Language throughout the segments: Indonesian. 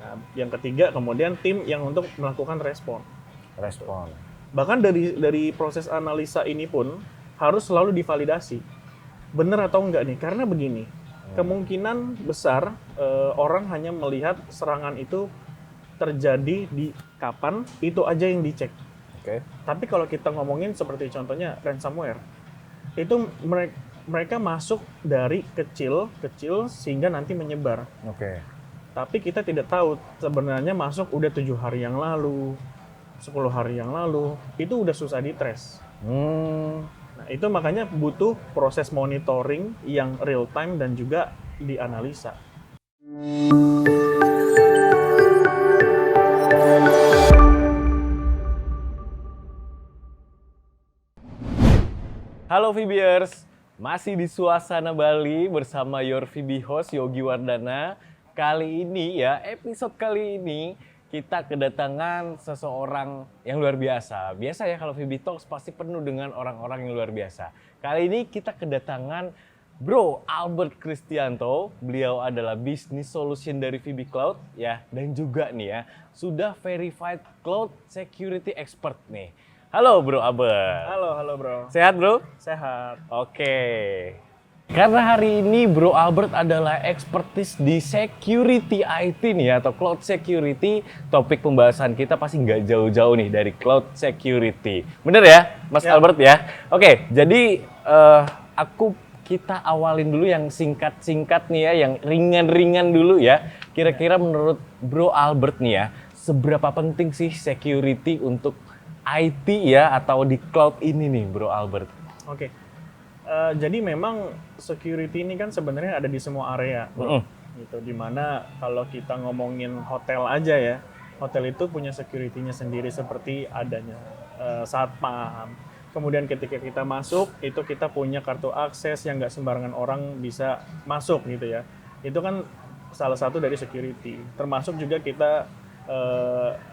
Nah, yang ketiga kemudian tim yang untuk melakukan respon. Respon. Bahkan dari proses analisa ini pun harus selalu divalidasi. Benar atau enggak nih? Karena begini, kemungkinan besar orang hanya melihat serangan itu terjadi di kapan, itu aja yang dicek. Oke. Tapi kalau kita ngomongin seperti contohnya ransomware, itu mereka masuk dari kecil sehingga nanti menyebar. Oke. Tapi kita tidak tahu sebenarnya masuk udah 7 hari yang lalu, 10 hari yang lalu, itu udah susah di-trace. Nah, itu makanya butuh proses monitoring yang real time dan juga dianalisa. Halo Vibiers, masih di suasana Bali bersama your VB host Yogi Wardana. Kali ini ya, episode kali ini kita kedatangan seseorang yang luar biasa. Biasa ya kalau VB Talks pasti penuh dengan orang-orang yang luar biasa. Kali ini kita kedatangan Bro Albert Kristianto. Beliau adalah Business Solution dari VB Cloud ya, dan juga nih ya, sudah verified Cloud Security Expert nih. Halo Bro Albert. Halo bro. Sehat bro? Sehat. Oke. Karena hari ini Bro Albert adalah expertise di security IT nih ya, atau cloud security, topik pembahasan kita pasti nggak jauh-jauh nih dari cloud security. Bener ya Mas Ya. Albert ya? Oke, jadi kita awalin dulu yang singkat-singkat nih ya, yang ringan-ringan dulu ya. Kira-kira menurut Bro Albert nih ya, seberapa penting sih security untuk IT ya, atau di cloud ini nih Bro Albert? Oke. Jadi memang security ini kan sebenarnya ada di semua area, bro. Gitu. Dimana kalau kita ngomongin hotel aja ya, hotel itu punya security-nya sendiri seperti adanya satpam. Kemudian ketika kita masuk, itu kita punya kartu akses yang nggak sembarangan orang bisa masuk gitu ya. Itu kan salah satu dari security. Termasuk juga kita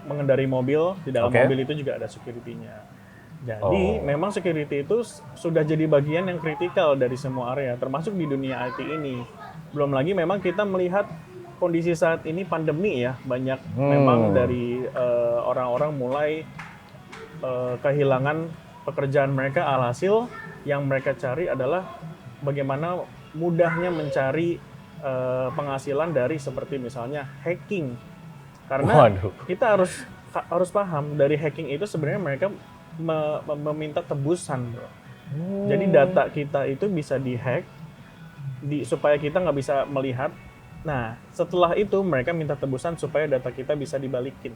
mengendari mobil, di dalam mobil itu juga ada security-nya. Jadi memang security itu sudah jadi bagian yang kritikal dari semua area, termasuk di dunia IT ini. Belum lagi memang kita melihat kondisi saat ini pandemi ya, banyak memang dari orang-orang mulai kehilangan pekerjaan mereka, alhasil yang mereka cari adalah bagaimana mudahnya mencari penghasilan dari seperti misalnya hacking. Karena kita harus paham dari hacking itu sebenarnya mereka meminta tebusan, bro. Jadi data kita itu bisa dihack supaya kita nggak bisa melihat. Nah, setelah itu mereka minta tebusan supaya data kita bisa dibalikin.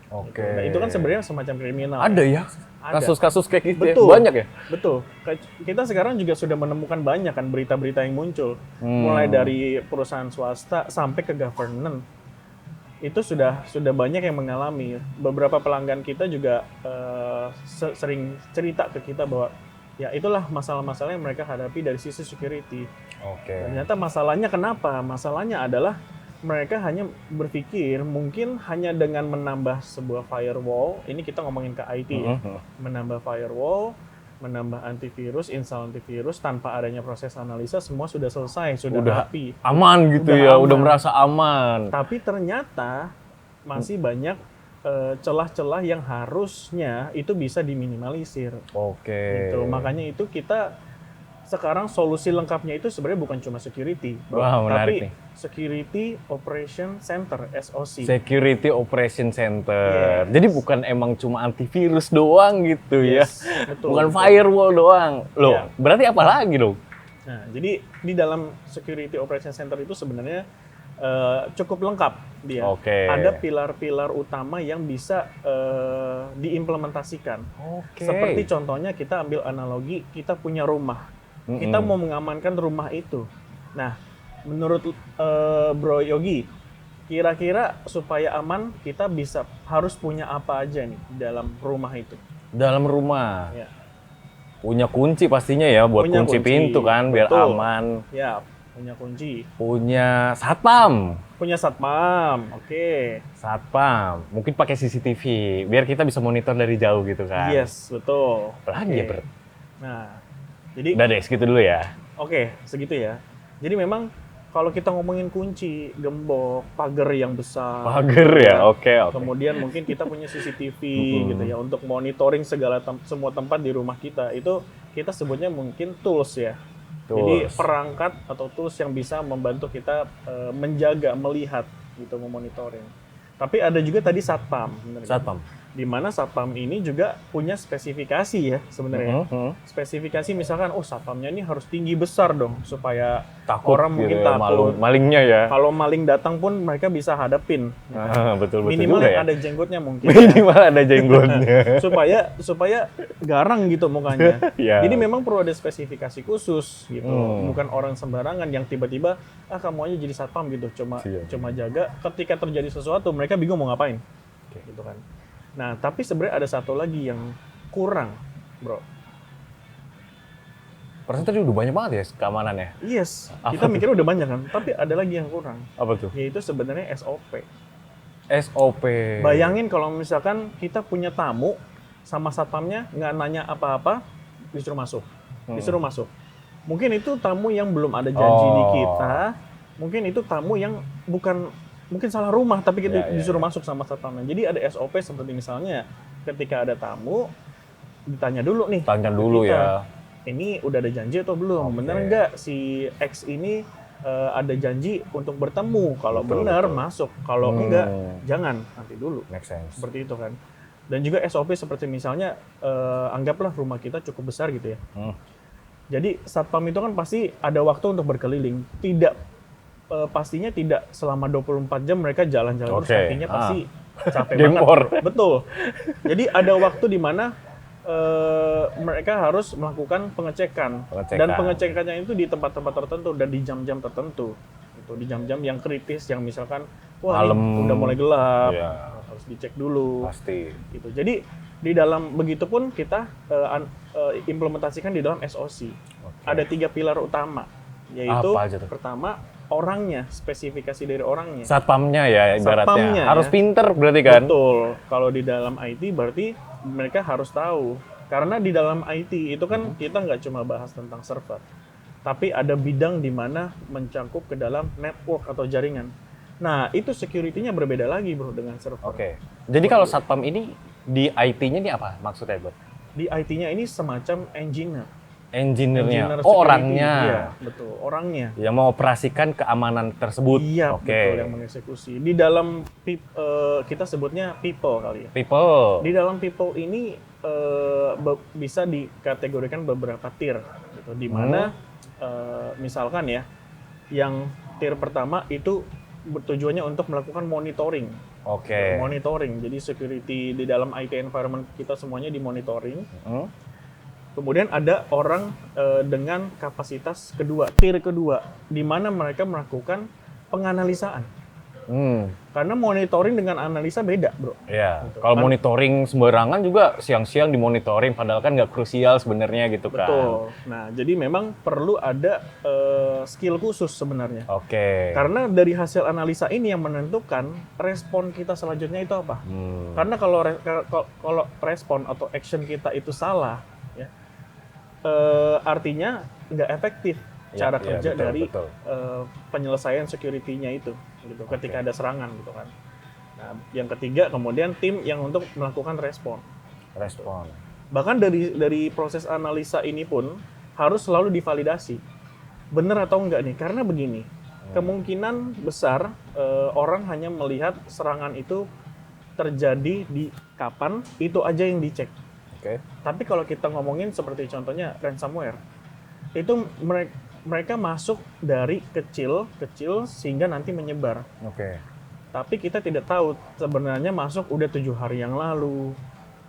Oke. Gitu. Nah, itu kan sebenarnya semacam kriminal. Ada ya? Ada. Kasus-kasus kayak gitu. Betul. Ya? Banyak ya? Betul. Kita sekarang juga sudah menemukan banyak kan berita-berita yang muncul. Mulai dari perusahaan swasta sampai ke government. Itu sudah banyak yang mengalami. Beberapa pelanggan kita juga sering cerita ke kita bahwa ya itulah masalah-masalah yang mereka hadapi dari sisi security. Oke. Ternyata masalahnya kenapa? Masalahnya adalah mereka hanya berpikir mungkin hanya dengan menambah sebuah firewall, ini kita ngomongin ke IT ya, menambah firewall, menambah antivirus, install antivirus, tanpa adanya proses analisa semua sudah selesai, sudah happy. Aman gitu ya, udah merasa aman. Tapi ternyata masih banyak celah-celah yang harusnya itu bisa diminimalisir. Oke. Gitu. Makanya itu kita sekarang solusi lengkapnya itu sebenarnya bukan cuma security, bro, wah, menarik tapi nih. Security Operation Center (SOC). Security Operation Center. Jadi bukan emang cuma antivirus doang gitu ya. Betul, bukan firewall doang. Loh, berarti apa lagi dong? Nah, jadi di dalam Security Operation Center itu sebenarnya cukup lengkap dia. Ada pilar-pilar utama yang bisa diimplementasikan. Seperti contohnya kita ambil analogi, kita punya rumah. Kita mau mengamankan rumah itu. Nah, menurut Bro Yogi, kira-kira supaya aman kita harus punya apa aja nih dalam rumah itu? Dalam rumah? Ya. Punya kunci pastinya ya, buat kunci pintu kan, biar aman. Ya, punya kunci. Punya satpam. Punya satpam, oke. Satpam, mungkin pakai CCTV, biar kita bisa monitor dari jauh gitu kan. Yes, betul. Apalagi ya, Bro? Nah, jadi udah deh, segitu dulu ya. Oke, segitu ya. Jadi memang kalau kita ngomongin kunci, gembok, pagar yang besar. Pagar ya, oke. Kemudian mungkin kita punya CCTV gitu ya untuk monitoring semua tempat di rumah kita. Itu kita sebutnya mungkin tools ya. Jadi perangkat atau tools yang bisa membantu kita menjaga, melihat gitu, memonitoring. Tapi ada juga tadi satpam. Satpam. Di mana satpam ini juga punya spesifikasi ya sebenarnya. Spesifikasi misalkan, satpamnya ini harus tinggi besar dong supaya takut orang mungkin gitu ya, takut. Malingnya ya. Kalau maling datang pun mereka bisa hadapin. Betul Minimal juga ya. ada jenggotnya mungkin. Minimal ada jenggotnya. supaya garang gitu mukanya. Ya. Jadi memang perlu ada spesifikasi khusus gitu. Bukan orang sembarangan yang tiba-tiba kamu aja jadi satpam gitu. Cuma jaga. Ketika terjadi sesuatu mereka bingung mau ngapain. Gitu kan. Nah, tapi sebenarnya ada satu lagi yang kurang, bro. Perasaan tadi udah banyak banget ya keamanannya. Yes, kita mikirnya udah banyak kan, tapi ada lagi yang kurang. Apa tuh? Yaitu sebenarnya SOP. SOP. Bayangin kalau misalkan kita punya tamu, sama satpamnya nggak nanya apa-apa, disuruh masuk. Mungkin itu tamu yang belum ada janji di kita, mungkin itu tamu yang mungkin salah rumah tapi kita disuruh masuk sama satpamnya. Jadi ada SOP seperti misalnya ketika ada tamu ditanya dulu nih. Tanya dulu ya. Ini udah ada janji atau belum? Bener nggak si X ini ada janji untuk bertemu? Kalau benar masuk, kalau enggak jangan, nanti dulu. Make sense. Seperti itu kan. Dan juga SOP seperti misalnya anggaplah rumah kita cukup besar gitu ya. Jadi satpam itu kan pasti ada waktu untuk berkeliling. Pastinya tidak selama 24 jam mereka jalan-jalan terus, artinya pasti capek banget. Betul. Jadi ada waktu di mana mereka harus melakukan pengecekan. Dan pengecekannya itu di tempat-tempat tertentu dan di jam-jam tertentu. Itu di jam-jam yang kritis yang misalkan malam udah mulai gelap, harus dicek dulu. Pasti. Gitu. Jadi di dalam begitu pun kita implementasikan di dalam SOC. Ada 3 pilar utama, yaitu pertama orangnya, spesifikasi dari orangnya. Satpamnya ya ibaratnya. Harus pinter berarti kan? Betul. Kalau di dalam IT berarti mereka harus tahu. Karena di dalam IT itu kan kita nggak cuma bahas tentang server. Tapi ada bidang di mana mencakup ke dalam network atau jaringan. Nah, itu security-nya berbeda lagi bro dengan server. Jadi kalau satpam ini di IT-nya ini apa maksudnya bro? Di IT-nya ini semacam engineer. Engineer-nya. Orangnya. Iya, betul. Orangnya. Yang mengoperasikan keamanan tersebut. Iya, betul. Yang mengeksekusi. Di dalam kita sebutnya people kali ya. People. Di dalam people ini bisa dikategorikan beberapa tier. Gitu. Di mana misalkan ya, yang tier pertama itu bertujuannya untuk melakukan monitoring. Monitoring. Jadi security di dalam IT environment kita semuanya dimonitoring. Kemudian ada orang dengan kapasitas kedua, tier kedua, di mana mereka melakukan penganalisaan. Karena monitoring dengan analisa beda, bro. Iya. Gitu. Kalau monitoring sembarangan juga siang-siang dimonitoring, padahal kan nggak krusial sebenarnya gitu kan. Betul. Nah, jadi memang perlu ada skill khusus sebenarnya. Karena dari hasil analisa ini yang menentukan respon kita selanjutnya itu apa. Karena kalau respon atau action kita itu salah, ya, artinya nggak efektif cara kerja dari penyelesaian security-nya itu. Gitu, ketika ada serangan gitu kan. Nah, yang ketiga kemudian tim yang untuk melakukan respon. Bahkan dari proses analisa ini pun harus selalu divalidasi. Benar atau enggak nih? Karena begini, kemungkinan besar orang hanya melihat serangan itu terjadi di kapan, itu aja yang dicek. Tapi kalau kita ngomongin seperti contohnya ransomware, itu mereka masuk dari kecil sehingga nanti menyebar. Tapi kita tidak tahu sebenarnya masuk udah 7 hari yang lalu,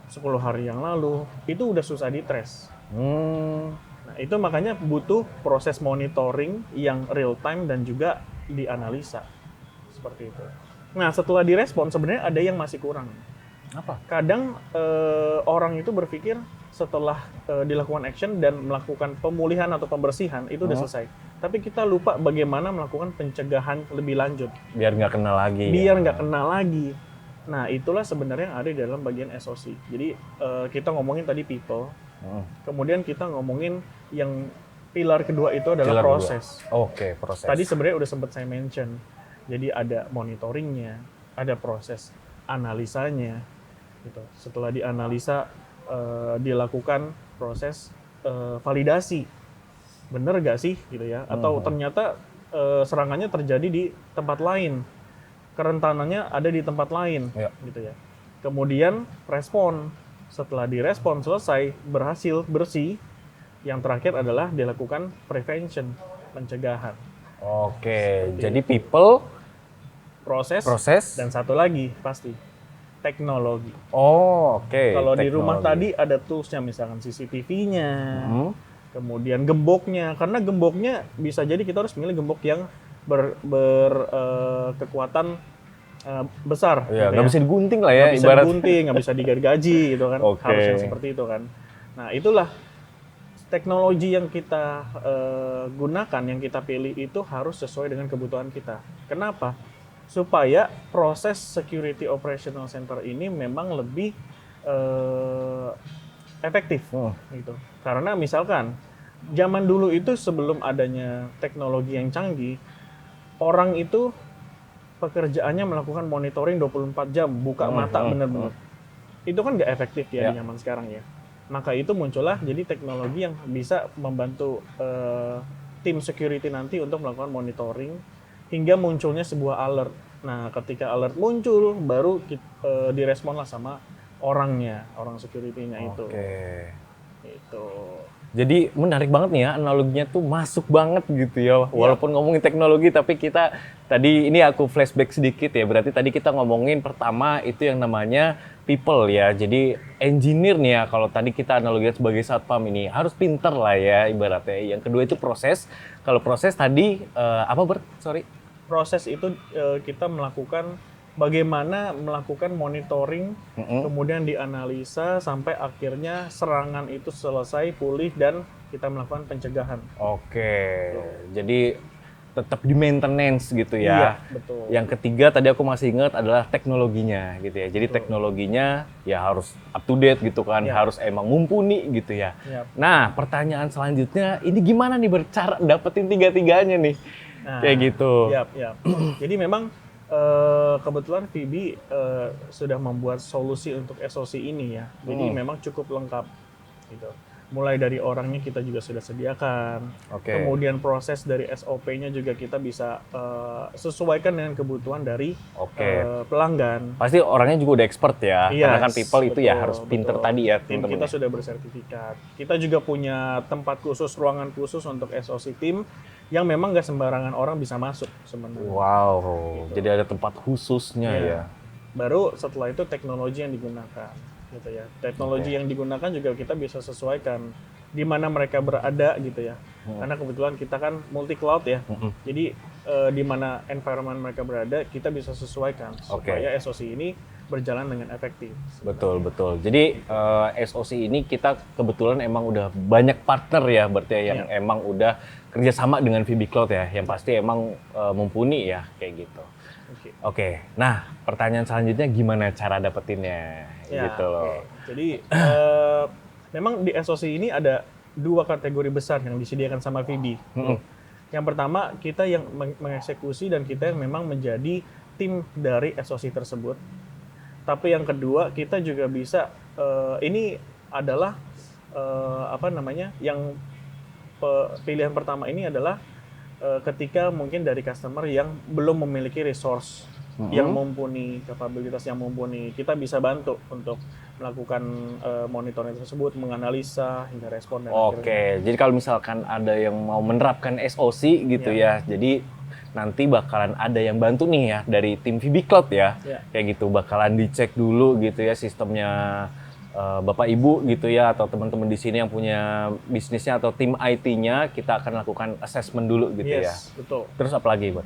10 hari yang lalu, itu udah susah di-trace. Nah, itu makanya butuh proses monitoring yang real time dan juga dianalisa. Seperti itu. Nah, setelah direspon sebenarnya ada yang masih kurang. Apa? Kadang orang itu berpikir setelah dilakukan action dan melakukan pemulihan atau pembersihan itu udah selesai. Tapi kita lupa bagaimana melakukan pencegahan lebih lanjut. Biar nggak kena lagi. Kena lagi. Nah, itulah sebenarnya yang ada di dalam bagian SOC. Jadi kita ngomongin tadi people. Kemudian kita ngomongin yang pilar kedua itu adalah Pilar kedua. proses. Oke, proses. Tadi sebenarnya udah sempat saya mention. Jadi ada monitoringnya, ada proses analisanya, gitu. Setelah dianalisa, dilakukan proses validasi. Bener gak sih, gitu ya? Atau ternyata serangannya terjadi di tempat lain, kerentanannya ada di tempat lain, Ya. gitu ya. Kemudian respon. Setelah direspon selesai, berhasil, bersih, yang terakhir adalah dilakukan prevention, pencegahan. Oke, jadi people, Proses, proses. dan satu lagi pasti teknologi. Oh, oke. Kalau di rumah teknologi. tadi ada toolsnya, misalkan CCTV-nya, Hmm. kemudian gemboknya. Karena gemboknya bisa jadi kita harus milih gembok yang kekuatan besar. Ya, gitu nggak bisa digunting lah ya, Nggak bisa ibarat. digunting, nggak bisa digergaji gitu kan. Oke. Harus yang seperti itu kan. Nah itulah teknologi yang kita gunakan, yang kita pilih itu harus sesuai dengan kebutuhan kita. Kenapa? Supaya proses Security Operational Center ini memang lebih efektif, gitu. Karena misalkan zaman dulu itu sebelum adanya teknologi yang canggih, orang itu pekerjaannya melakukan monitoring 24 jam, buka mata bener-bener. Itu kan nggak efektif ya di zaman sekarang ya. Maka itu muncullah jadi teknologi yang bisa membantu tim security nanti untuk melakukan monitoring hingga munculnya sebuah alert. Nah, ketika alert muncul, baru diresponlah sama orangnya, orang security-nya itu. Oke. Itu. Jadi menarik banget nih ya, analoginya tuh masuk banget gitu ya. Walaupun ngomongin teknologi, tapi kita tadi ini aku flashback sedikit ya. Berarti tadi kita ngomongin pertama itu yang namanya people ya. Jadi engineer nih ya, kalau tadi kita analoginya sebagai satpam ini harus pinter lah ya ibaratnya. Yang kedua itu proses. Kalau proses tadi apa Sorry? Proses itu kita melakukan bagaimana melakukan monitoring, kemudian dianalisa sampai akhirnya serangan itu selesai, pulih, dan kita melakukan pencegahan. Oke, jadi tetap di maintenance gitu ya. Iya, betul. Yang ketiga tadi aku masih ingat adalah teknologinya gitu ya. Jadi teknologinya ya harus up to date gitu kan, harus emang mumpuni gitu ya. Yap. Nah, pertanyaan selanjutnya ini gimana nih bercara dapetin tiga-tiganya nih? Nah, Kayak gitu. Yap. Jadi memang kebetulan Vibi sudah membuat solusi untuk SOC ini ya. Jadi memang cukup lengkap gitu. Mulai dari orangnya kita juga sudah sediakan. Oke. Kemudian proses dari SOP-nya juga kita bisa sesuaikan dengan kebutuhan dari pelanggan. Pasti orangnya juga udah expert ya. Karena kan people itu ya harus pinter tadi ya Tim teman-teman. kita sudah bersertifikat. Kita juga punya tempat khusus, ruangan khusus untuk SOC tim yang memang nggak sembarangan orang bisa masuk sebenarnya. Wow, jadi ada tempat khususnya ya. Baru setelah itu teknologi yang digunakan, gitu ya. Teknologi yang digunakan juga kita bisa sesuaikan di mana mereka berada, gitu ya. Karena kebetulan kita kan multi cloud ya. Jadi di mana environment mereka berada kita bisa sesuaikan supaya SOC ini berjalan dengan efektif. Betul. Jadi SOC ini kita kebetulan emang udah banyak partner ya, berarti yang emang udah kerjasama dengan VB Cloud ya, yang pasti emang mumpuni ya kayak gitu. Oke. Nah, pertanyaan selanjutnya gimana cara dapetinnya gitu loh. Jadi memang di SOC ini ada dua kategori besar yang disediakan sama VB. Yang pertama kita yang mengeksekusi dan kita yang memang menjadi tim dari SOC tersebut. Tapi yang kedua kita juga bisa ini adalah yang pilihan pertama ini adalah ketika mungkin dari customer yang belum memiliki resource yang mumpuni, kapabilitas yang mumpuni, kita bisa bantu untuk melakukan monitoring tersebut, menganalisa hingga respon dan Oke, jadi kalau misalkan ada yang mau menerapkan SOC gitu ya, jadi nanti bakalan ada yang bantu nih ya dari tim VB Cloud ya, kayak gitu bakalan dicek dulu gitu ya sistemnya Bapak Ibu gitu ya atau teman-teman di sini yang punya bisnisnya atau tim IT-nya, kita akan lakukan assessment dulu gitu ya. Betul. Terus apa lagi, Bang?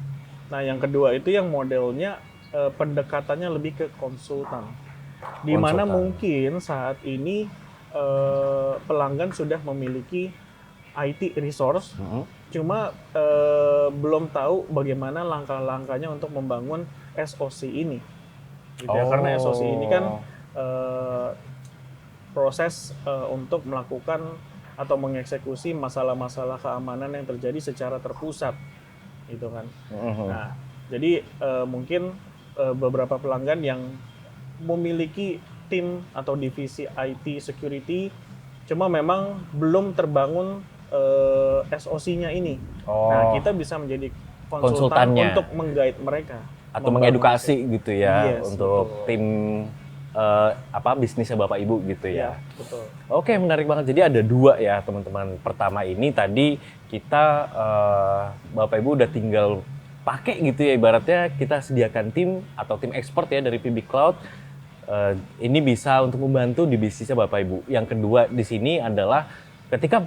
Nah, yang kedua itu yang modelnya pendekatannya lebih ke konsultan. Di mana mungkin saat ini pelanggan sudah memiliki IT resource, cuma belum tahu bagaimana langkah-langkahnya untuk membangun SOC ini. Gitu ya. Karena SOC ini kan proses untuk melakukan atau mengeksekusi masalah-masalah keamanan yang terjadi secara terpusat, gitu kan. Nah, jadi mungkin beberapa pelanggan yang memiliki tim atau divisi IT security, cuma memang belum terbangun SOC-nya ini. Nah, kita bisa menjadi konsultan Konsultannya. untuk meng-guide mereka Atau membangun mengedukasi gitu ya Yes, untuk betul. tim bisnisnya Bapak Ibu gitu Ya, ya. betul. Oke, menarik banget. Jadi ada dua ya teman-teman. Pertama ini tadi kita Bapak Ibu udah tinggal pakai gitu ya, ibaratnya kita sediakan tim atau tim expert ya dari PB Cloud. Ini bisa untuk membantu di bisnisnya Bapak Ibu. Yang kedua di sini adalah ketika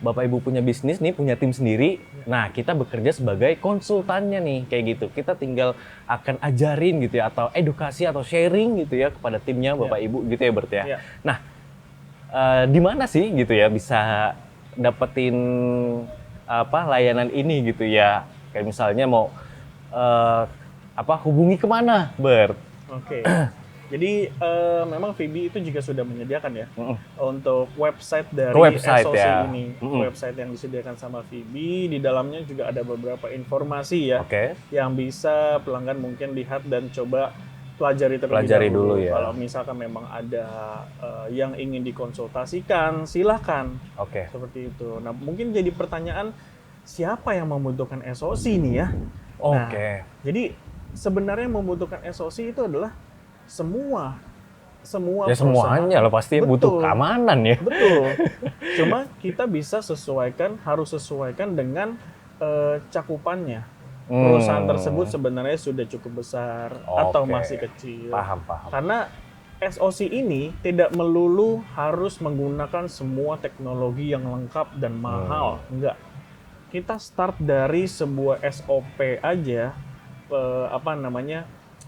Bapak Ibu punya bisnis nih, punya tim sendiri, nah kita bekerja sebagai konsultannya nih, kayak gitu. Kita tinggal akan ajarin gitu ya, atau edukasi atau sharing gitu ya kepada timnya Bapak Ibu gitu ya berarti ya. Ya. Nah, di mana sih gitu ya bisa dapetin layanan ini gitu ya? Kayak misalnya mau hubungi kemana, Bert? Oke. Jadi memang VB itu juga sudah menyediakan ya untuk website dari Website SOC ya. ini. Website yang disediakan sama VB, di dalamnya juga ada beberapa informasi ya Oke. yang bisa pelanggan mungkin lihat dan coba pelajari terlebih Pelajari dahulu. dulu ya. Kalau misalkan memang ada yang ingin dikonsultasikan, silahkan. Oke. Seperti itu. Nah, mungkin jadi pertanyaan, siapa yang membutuhkan SOC nih ya? Nah, Oke. jadi sebenarnya membutuhkan SOC itu adalah semua Ya semuanya lah pasti butuh Betul. keamanan ya. Betul. Cuma kita bisa harus sesuaikan dengan cakupannya. Perusahaan tersebut sebenarnya sudah cukup besar atau Oke. masih kecil. Paham. Karena SOC ini tidak melulu harus menggunakan semua teknologi yang lengkap dan mahal. Enggak. Kita start dari sebuah SOP aja,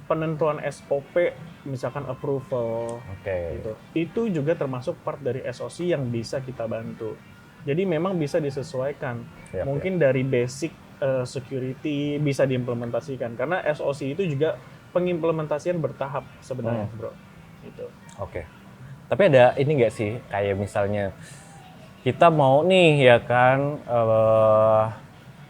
penentuan SOP, misalkan approval, Oke. gitu. Itu juga termasuk part dari SOC yang bisa kita bantu. Jadi memang bisa disesuaikan. Yap, Mungkin dari basic security bisa diimplementasikan, karena SOC itu juga pengimplementasian bertahap sebenarnya, bro. Gitu. Oke. Tapi ada ini nggak sih, kayak misalnya kita mau nih ya kan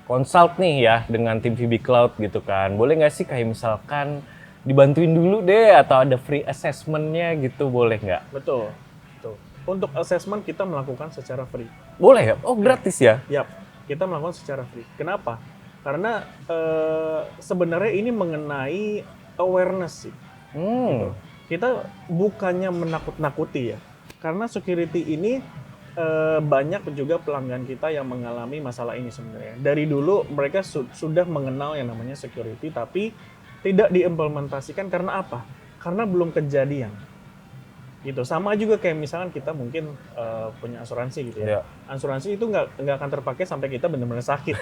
consult nih ya dengan tim VB Cloud gitu kan. Boleh nggak sih kayak misalkan dibantuin dulu deh atau ada free assessment-nya gitu, boleh nggak? Betul. Betul. Untuk assessment kita melakukan secara free. Boleh ya? Oh gratis ya? Yap, kita melakukan secara free. Kenapa? Karena sebenarnya ini mengenai awareness sih. Gitu. Kita bukannya menakut-nakuti ya. Karena security ini banyak juga pelanggan kita yang mengalami masalah ini sebenarnya. Dari dulu mereka sudah mengenal yang namanya security, tapi tidak diimplementasikan karena apa? Karena belum kejadian. Gitu. Sama juga kayak misalkan kita mungkin punya asuransi gitu ya. Asuransi itu nggak akan terpakai sampai kita benar-benar sakit.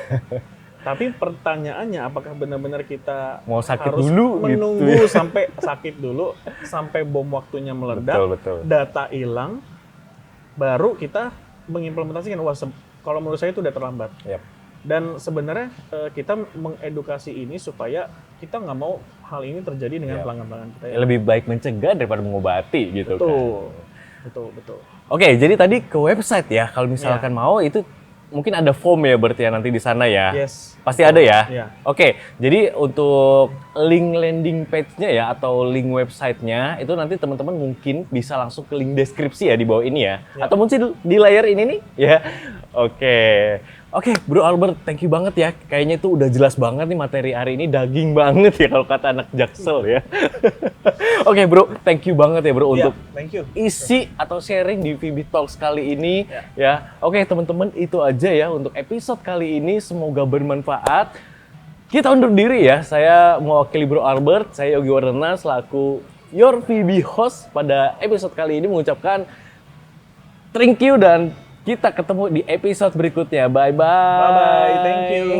Tapi pertanyaannya, apakah benar-benar kita Mau sakit harus dulu menunggu gitu ya? sampai sakit dulu, sampai bom waktunya meledak, Betul. data hilang, baru kita mengimplementasikan? Wah, kalau menurut saya itu udah terlambat. Yap. Dan sebenarnya kita mengedukasi ini supaya kita nggak mau hal ini terjadi dengan pelanggan-pelanggan kita. Ya, lebih baik mencegah daripada mengobati gitu kan. Betul. Oke, jadi tadi ke website ya. Kalau misalkan mau itu mungkin ada form ya berarti ya nanti di sana ya. Yes. Pasti ada ya? Iya. Oke, jadi untuk link landing page-nya ya atau link website-nya itu nanti teman-teman mungkin bisa langsung ke link deskripsi ya di bawah ini ya. Atau mungkin di layar ini nih ya. Oke, Bro Albert, thank you banget ya. Kayaknya itu udah jelas banget nih materi hari ini, daging banget ya kalau kata anak Jaksel ya. Oke, Bro, thank you banget ya Bro untuk Thank you. isi atau sharing di VB Talks kali ini ya. Oke, teman-teman, itu aja ya untuk episode kali ini. Semoga bermanfaat. Kita undur diri ya. Saya mewakili Bro Albert, saya Yogi Wardana selaku your VB host pada episode kali ini mengucapkan thank you dan kita ketemu di episode berikutnya. Bye-bye. Bye-bye. Thank you.